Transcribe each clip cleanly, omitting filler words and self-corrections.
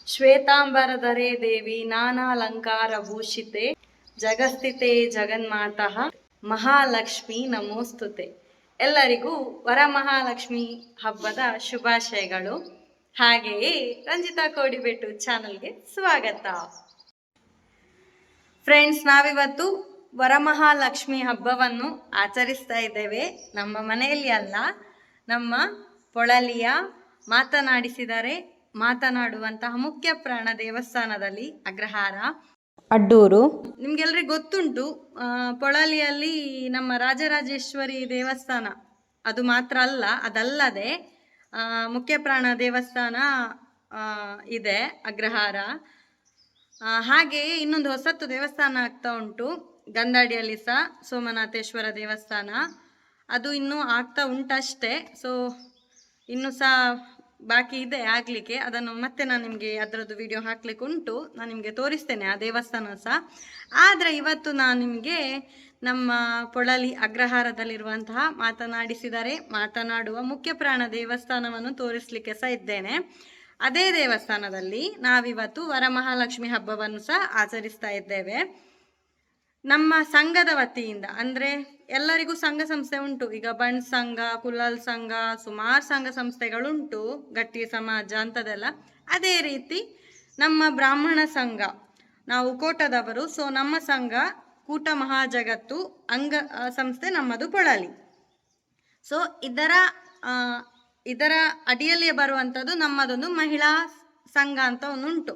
ಶ್ವೇತಾಂಬರಧರೆ ದೇವಿ ನಾನಾಲಂಕಾರಭೂಷಿತೆ ಜಗಸ್ಥಿತೆ ಜಗನ್ಮಾತಃ ಮಹಾಲಕ್ಷ್ಮಿ ನಮೋಸ್ತುತೆ. ಎಲ್ಲರಿಗೂ ವರಮಹಾಲಕ್ಷ್ಮಿ ಹಬ್ಬದ ಶುಭಾಶಯಗಳು. ಹಾಗೆಯೇ ರಂಜಿತಾ ಕೋಡಿಬೆಟ್ಟು ಚಾನಲ್ಗೆ ಸ್ವಾಗತ. ಫ್ರೆಂಡ್ಸ್, ನಾವಿವತ್ತು ವರಮಹಾಲಕ್ಷ್ಮಿ ಹಬ್ಬವನ್ನು ಆಚರಿಸ್ತಾ ಇದ್ದೇವೆ. ನಮ್ಮ ಮನೆಯಲ್ಲಿ ಅಲ್ಲ, ನಮ್ಮ ಪೊಳಲಿಯ ಮಾತನಾಡುವಂತಹ ಮುಖ್ಯ ಪ್ರಾಣ ದೇವಸ್ಥಾನದಲ್ಲಿ, ಅಗ್ರಹಾರ ಅಡ್ಡೂರು. ನಿಮ್ಗೆಲ್ರಿಗೂ ಗೊತ್ತುಂಟು, ಪೊಳಲಿಯಲ್ಲಿ ನಮ್ಮ ರಾಜರಾಜೇಶ್ವರಿ ದೇವಸ್ಥಾನ ಅದು ಮಾತ್ರ ಅಲ್ಲ, ಅದಲ್ಲದೆ ಮುಖ್ಯ ಪ್ರಾಣ ದೇವಸ್ಥಾನ ಇದೆ ಅಗ್ರಹಾರ. ಹಾಗೆಯೇ ಇನ್ನೊಂದು ಹೊಸತ್ತು ದೇವಸ್ಥಾನ ಆಗ್ತಾ ಉಂಟು ಗಂದಾಡಿಯಲ್ಲಿ ಸಹ, ಸೋಮನಾಥೇಶ್ವರ ದೇವಸ್ಥಾನ. ಅದು ಇನ್ನೂ ಆಗ್ತಾ ಉಂಟಷ್ಟೇ. ಸೊ ಇನ್ನೂ ಸಹ ಬಾಕಿ ಇದೆ ಆಗಲಿಕ್ಕೆ. ಅದನ್ನು ಮತ್ತೆ ನಾನು ನಿಮಗೆ ಅದರದ್ದು ವಿಡಿಯೋ ಹಾಕ್ಲಿಕ್ಕೆ ಉಂಟು, ನಾನು ನಿಮಗೆ ತೋರಿಸ್ತೇನೆ ಆ ದೇವಸ್ಥಾನ ಸಹ. ಆದರೆ ಇವತ್ತು ನಾನು ನಿಮಗೆ ನಮ್ಮ ಪೊಳಲಿ ಅಗ್ರಹಾರದಲ್ಲಿರುವಂತಹ ಮಾತನಾಡುವ ಮುಖ್ಯ ಪ್ರಾಣ ದೇವಸ್ಥಾನವನ್ನು ತೋರಿಸಲಿಕ್ಕೆ ಸಹ ಇದ್ದೇನೆ. ಅದೇ ದೇವಸ್ಥಾನದಲ್ಲಿ ನಾವಿವತ್ತು ವರಮಹಾಲಕ್ಷ್ಮಿ ಹಬ್ಬವನ್ನು ಸಹ ಆಚರಿಸ್ತಾ ಇದ್ದೇವೆ. ನಮ್ಮ ಸಂಘದ ವತಿಯಿಂದ, ಅಂದರೆ ಎಲ್ಲರಿಗೂ ಸಂಘ ಸಂಸ್ಥೆ ಉಂಟು. ಈಗ ಬಂಡ್ ಸಂಘ, ಕುಲಾಲ್ ಸಂಘ, ಸುಮಾರು ಸಂಘ ಸಂಸ್ಥೆಗಳುಂಟು, ಗಟ್ಟಿ ಸಮಾಜ ಅಂಥದ್ದೆಲ್ಲ. ಅದೇ ರೀತಿ ನಮ್ಮ ಬ್ರಾಹ್ಮಣ ಸಂಘ, ನಾವು ಕೋಟದವರು. ಸೊ ನಮ್ಮ ಸಂಘ ಕೂಟ ಮಹಾಜಗತ್ತು ಸಂಸ್ಥೆ ನಮ್ಮದು ಪೊಳಲಿ. ಸೊ ಇದರ ಅಡಿಯಲ್ಲಿಯೇ ಬರುವಂಥದ್ದು ನಮ್ಮದೊಂದು ಮಹಿಳಾ ಸಂಘ ಅಂತ ಒಂದುಂಟು.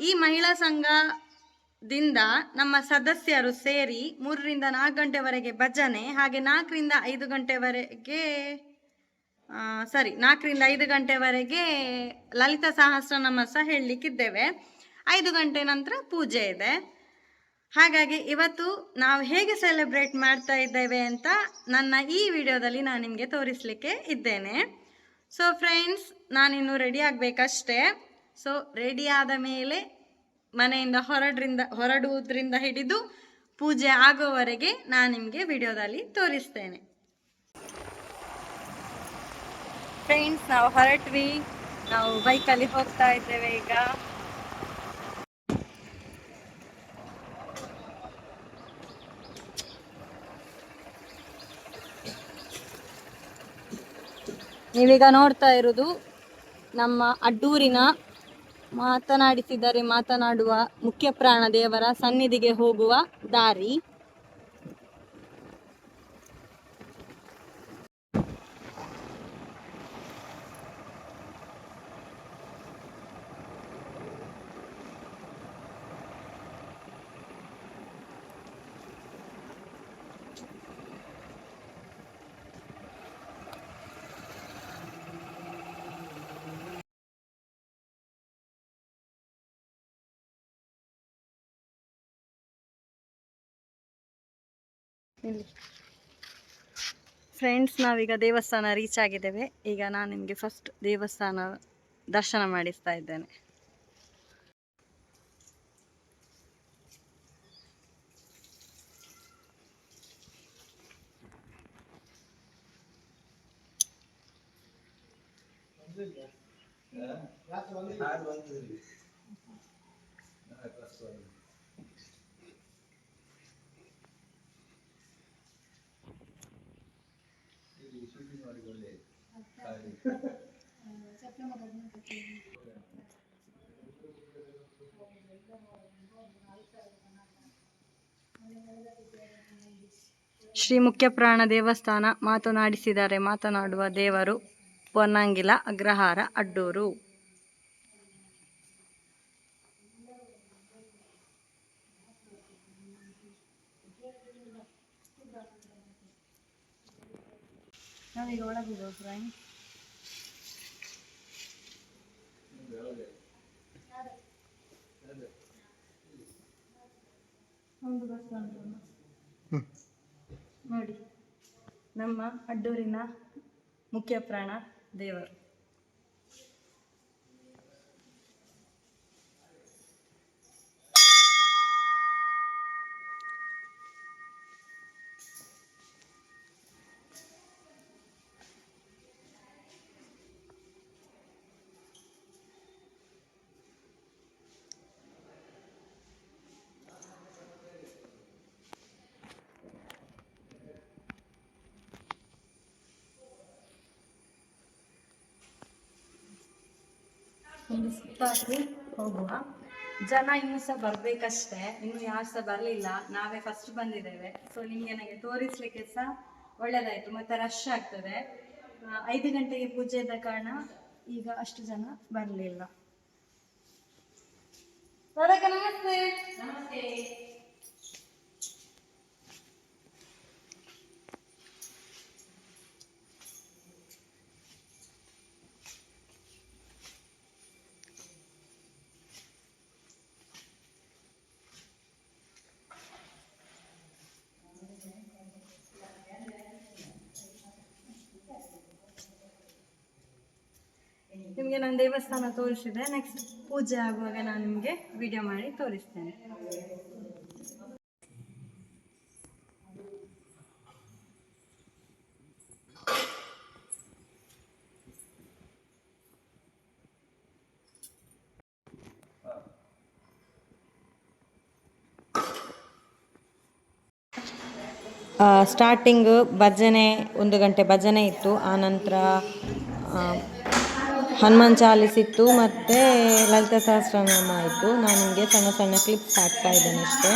ಈ ಮಹಿಳಾ ಸಂಘದಿಂದ ನಮ್ಮ ಸದಸ್ಯರು ಸೇರಿ 3 ರಿಂದ 4 ಗಂಟೆವರೆಗೆ ಭಜನೆ, ಹಾಗೆ 4 ರಿಂದ 5 ಗಂಟೆವರೆಗೆ ಲಲಿತಾ ಸಹಸ್ರನಾಮ ಸಹ ಹೇಳಲಿಕ್ಕಿದ್ದೇವೆ. 5 ಗಂಟೆ ನಂತರ ಪೂಜೆ ಇದೆ. ಹಾಗಾಗಿ ಇವತ್ತು ನಾವು ಹೇಗೆ ಸೆಲೆಬ್ರೇಟ್ ಮಾಡ್ತಾ ಇದ್ದೇವೆ ಅಂತ ನನ್ನ ಈ ವಿಡಿಯೋದಲ್ಲಿ ನಾನು ನಿಮಗೆ ತೋರಿಸಲಿಕ್ಕೆ ಇದ್ದೇನೆ. ಸೊ ಫ್ರೆಂಡ್ಸ್, ನಾನಿನ್ನು ರೆಡಿ ಆಗಬೇಕಷ್ಟೇ. ಸೊ ರೆಡಿ ಆದ ಮೇಲೆ ಮನೆಯಿಂದ ಹೊರಡುವುದರಿಂದ ಹಿಡಿದು ಪೂಜೆ ಆಗೋವರೆಗೆ ನಾನು ನಿಮಗೆ ವಿಡಿಯೋದಲ್ಲಿ ತೋರಿಸ್ತೇನೆ. ಫ್ರೆಂಡ್ಸ್, ನಾವು ಹೊರಟ್ವಿ. ನಾವು ಬೈಕಲ್ಲಿ ಹೋಗ್ತಾ ಇದ್ದೇವೆ ಈಗ. ನೀವೀಗ ನೋಡ್ತಾ ಇರೋದು ನಮ್ಮ ಅಡ್ಡೂರಿನ ಮಾತನಾಡುವ ಮುಖ್ಯ ಪ್ರಾಣ ದೇವರ ಸನ್ನಿಧಿಗೆ ಹೋಗುವ ದಾರಿ. ಫ್ರೆಂಡ್ಸ್, ನಾವೀಗ ದೇವಸ್ಥಾನ ರೀಚ್ ಆಗಿದ್ದೇವೆ. ಈಗ ನಾನು ನಿಮಗೆ ಫಸ್ಟ್ ದೇವಸ್ಥಾನ ದರ್ಶನ ಮಾಡಿಸ್ತಾ ಇದ್ದೇನೆ. ಶ್ರೀ ಮುಖ್ಯ ಪ್ರಾಣ ದೇವಸ್ಥಾನ ಮಾತನಾಡುವ ದೇವರು ಪೊನ್ನಂಗಿಲ, ಅಗ್ರಹಾರ, ಅಡ್ಡೂರು. ನಾವೀಗ ಒಳಗಿದ್ದೇವೆ ಫ್ರೆಂಡ್. ನೋಡಿ, ನಮ್ಮ ಅಡ್ಡೂರಿನ ಮುಖ್ಯ ಪ್ರಾಣ ದೇವರು. ಒಂದು ಸುತ್ತಾಕಿ ಹೋಗುವ. ಜನ ಇನ್ನೂ ಸಹ ಬರ್ಬೇಕಷ್ಟೇ, ಇನ್ನು ಯಾರು ಸಹ ಬರಲಿಲ್ಲ, ನಾವೇ ಫಸ್ಟ್ ಬಂದಿದ್ದೇವೆ. ಸೊ ನಿಮಗೆ ನನಗೆ ತೋರಿಸ್ಲಿಕ್ಕೆ ಸಹ ಒಳ್ಳೆದಾಯ್ತು, ಮತ್ತೆ ರಶ್ ಆಗ್ತದೆ. 5 ಗಂಟೆಗೆ ಪೂಜೆ ಇದ್ದ ಕಾರಣ ಈಗ ಅಷ್ಟು ಜನ ಬರಲಿಲ್ಲ. ನಮಸ್ತೆ. ನಮಸ್ತೆ. ನಿಮಗೆ ನಾನು ದೇವಸ್ಥಾನ ತೋರಿಸಿದೆ, ನೆಕ್ಸ್ಟ್ ಪೂಜೆ ಆಗುವಾಗ ನಾನು ನಿಮಗೆ ವಿಡಿಯೋ ಮಾಡಿ ತೋರಿಸ್ತೇನೆ. ಸ್ಟಾರ್ಟಿಂಗ್ ಭಜನೆ 1 ಗಂಟೆ ಭಜನೆ ಇತ್ತು, ಆನಂತರ ಹನುಮಾನ್ ಚಾಲಿಸ್ ಇತ್ತು, ಮತ್ತು ಲಲಿತಾ ಸಹಸ್ರನಾಮ ಆಯಿತು. ನಾನು ನಿಮಗೆ ಸಣ್ಣ ಸಣ್ಣ ಕ್ಲಿಪ್ಸ್ ಹಾಕ್ತಾ ಇದ್ದೇನೆ ಅಷ್ಟೇ.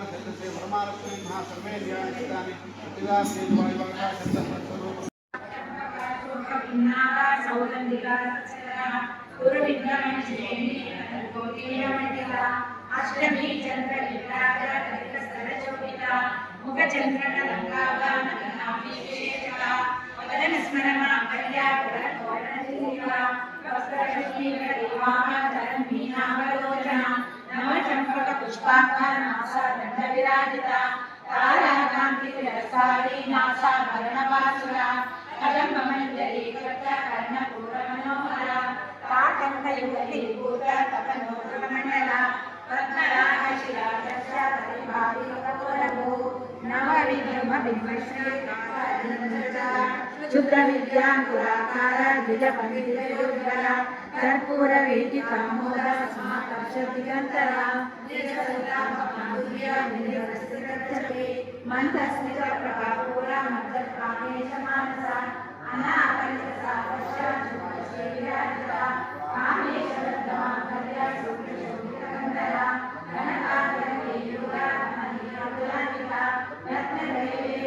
शब्दस्य परमालक्ष्मी सर्वे ध्यानितानि प्रतिदास्ते वायुवाका शब्दस्वरूप अष्टमी चंद्र मुख चंद्र वदन स्मरण नव चंपक पुष्पाकार नासा दंड विराजिता तारा कांति रसारी नासा भरणवासुरा कदम्ब मंजरी कर्णपूर मनोहरा ताटंक युगति भूत तपनोत्र मंडला रत्नराग शिलादर्श परिभावी कपूरभू नवविद्रुम बिंबश्री शुद्ध विद्यांकुराकार द्विज पंडितोज्ज्वल कर्पूर वेदिका मोद समाकर्ष दिगंतरा मंत्रस्मित प्रभापूरा मध्य कामेश मानसा अनाकलित सावश्य विराजिता कामेश रत्नमाधर्य शोभितगंधरा घनकाग्रहे युगा मणिअकुलानिका रत्नदैवे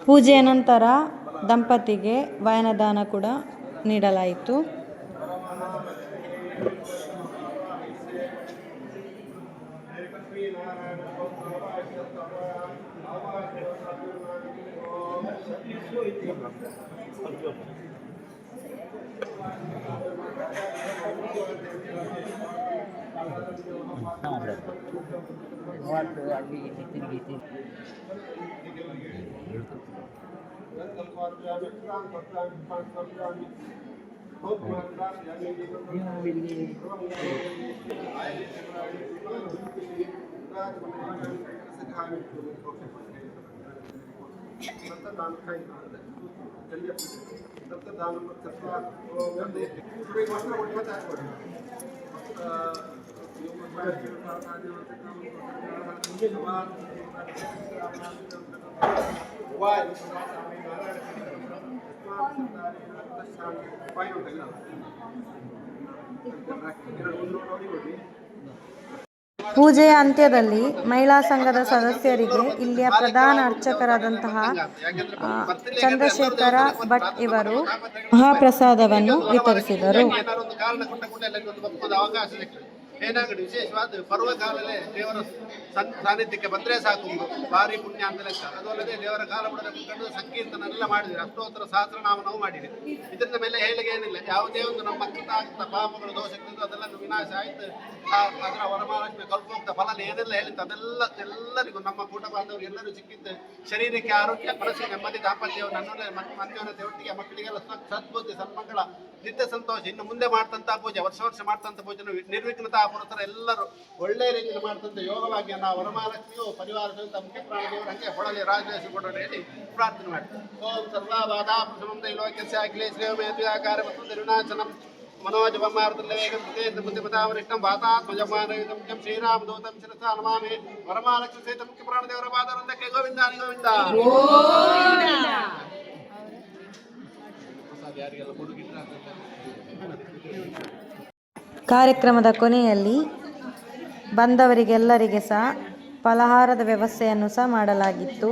ಪೂಜೆಯ ನಂತರ ದಂಪತಿಗೆ ವಯನದಾನ ಕೂಡ ನೀಡಲಾಯಿತು. ಪೂಜೆಯ ಅಂತ್ಯದಲ್ಲಿ ಮಹಿಳಾ ಸಂಘದ ಸದಸ್ಯರಿಗೆ ಇಲ್ಲಿಯ ಪ್ರಧಾನ ಅರ್ಚಕರಾದಂತಹ ಚಂದ್ರಶೇಖರ ಭಟ್ ಇವರು ಮಹಾಪ್ರಸಾದವನ್ನು ವಿತರಿಸಿದರು. ಏನಾಗಲಿ ವಿಶೇಷವಾದ ಪರ್ವಕಾಲಲ್ಲೇ ದೇವರ ಸಾನ್ನಿಧ್ಯಕ್ಕೆ ಬಂದರೆ ಸಾಕು, ಭಾರಿ ಪುಣ್ಯ ಅಂತ ಲೆಕ್ಕ. ಅದು ಅಲ್ಲದೆ ದೇವರ ಕಾಲ ಬಿಡಲು ಸಂಕೀರ್ತನ ಎಲ್ಲ ಮಾಡಿದರೆ, ಅಷ್ಟೋತ್ತರ ಸಹಸ್ರನಾಮ ನಾವು ಮಾಡಿದೆ. ಇದರಿಂದ ಮೇಲೆ ಹೇಳಿಗೆ ಏನಿಲ್ಲ. ಯಾವುದೇ ಒಂದು ನಮ್ಮ ಆಗ್ತಾ ಪಾಪಗಳು ದೋಷಗಳಿದ್ದು ಅದೆಲ್ಲ ವಿನಾಶ ಆಯ್ತು. ಅದರ ವರಮಹಾಲಕ್ಷ್ಮಿ ಕಲ್ಪೋಕ್ತ ಫಲ ಏನೆಲ್ಲ ಹೇಳಿತ್ತು ಅದೆಲ್ಲ ಎಲ್ಲರಿಗೂ ನಮ್ಮ ಕೂಟ ಬಾಂಧವರು ಎಲ್ಲರೂ ಸಿಕ್ಕಿದ್ದು ಶರೀರಕ್ಕೆ ಆರೋಗ್ಯ, ಮನಸ್ಸಿಗೆ ನೆಮ್ಮದಿ, ದಾಂಪತ್ಯ, ಮನ್ಯೋನತೆ ಒಟ್ಟಿಗೆ ಮಕ್ಕಳಿಗೆಲ್ಲ ಸದ್ಬುದ್ಧಿ, ಸನ್ಮಂಗಳ, ನಿತ್ಯ ಸಂತೋಷ. ಇನ್ನು ಮುಂದೆ ಮಾಡ್ತಂತ ಪೂಜೆ, ವರ್ಷ ಮಾಡ್ತಂತ ಪೂಜೆ ನಿರ್ವಿಘ್ನತಾ ಪುರತರ ಎಲ್ಲರೂ ಒಳ್ಳೆ ರೀತಿಯಲ್ಲಿ ಮಾಡ್ತಂತ ಯೋಗವಾಗಿ ನಾವು ವರಮಹಾಲಕ್ಷ್ಮಿಯು ಪರಿವಾರ ಸಹಿತ ಮುಖ್ಯ ಪ್ರಾಣದೇವರು ಹಂಗೆ ಹೊಳಲಿ ರಾಜೇಶ ಕೊಡೋಣ ಹೇಳಿ ಪ್ರಾರ್ಥನೆ ಮಾಡಿ. ಓಂ ಸರ್ವಾಬಾಧಾ ಪ್ರಶಮಂ ಲೋಕಸ್ಯ ಅಖಿಲೇಶ್ವರಮೇತ್ಯಾಕಾರ ಮತ್ತು ತಿರುನಾಚನಂ मनोजमार्दलेगं बुद्धिपदावरिष्ठं वातात्मजमानयुतं जं श्रीरामदूतं शिरसा नमामि. वरमहालक्ष्मी सहित मुख्य प्राणदेवर पादारविन्दಕ್ಕೆ ಗೋವಿಂದಾನಿ ಗೋವಿಂದ. ಕಾರ್ಯಕ್ರಮದ ಕೊನೆಯಲ್ಲಿ ಬಂದವರಿಗೆಲ್ಲರಿಗೆ ಸಹ ಫಲಹಾರದ ವ್ಯವಸ್ಥೆಯನ್ನು ಸಹ ಮಾಡಲಾಗಿತ್ತು.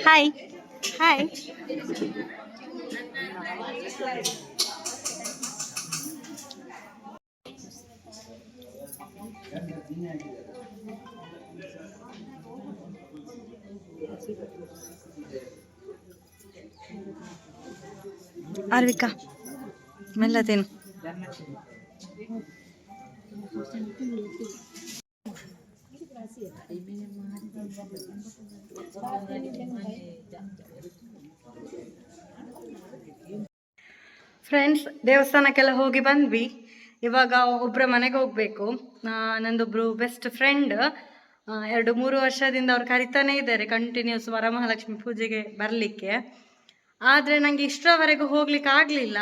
Hi hi. ಆರ್ವಿಕಾ ಮೆಲ್ಲ ತಿನ್ನು. ಫ್ರೆಂಡ್ಸ್, ದೇವಸ್ಥಾನಕ್ಕೆಲ್ಲ ಹೋಗಿ ಬಂದ್ವಿ. ಇವಾಗ ಒಬ್ಬರ ಮನೆಗೆ ಹೋಗಬೇಕು. ನಂದೊಬ್ಬರು ಬೆಸ್ಟ್ ಫ್ರೆಂಡ್ 2-3 ವರ್ಷದಿಂದ ಅವ್ರು ಕರಿತಾನೇ ಇದ್ದಾರೆ ಕಂಟಿನ್ಯೂಸ್ ವರಮಹಾಲಕ್ಷ್ಮಿ ಪೂಜೆಗೆ ಬರಲಿಕ್ಕೆ. ಆದರೆ ನನಗೆ ಇಷ್ಟರವರೆಗೂ ಹೋಗ್ಲಿಕ್ಕೆ ಆಗಲಿಲ್ಲ.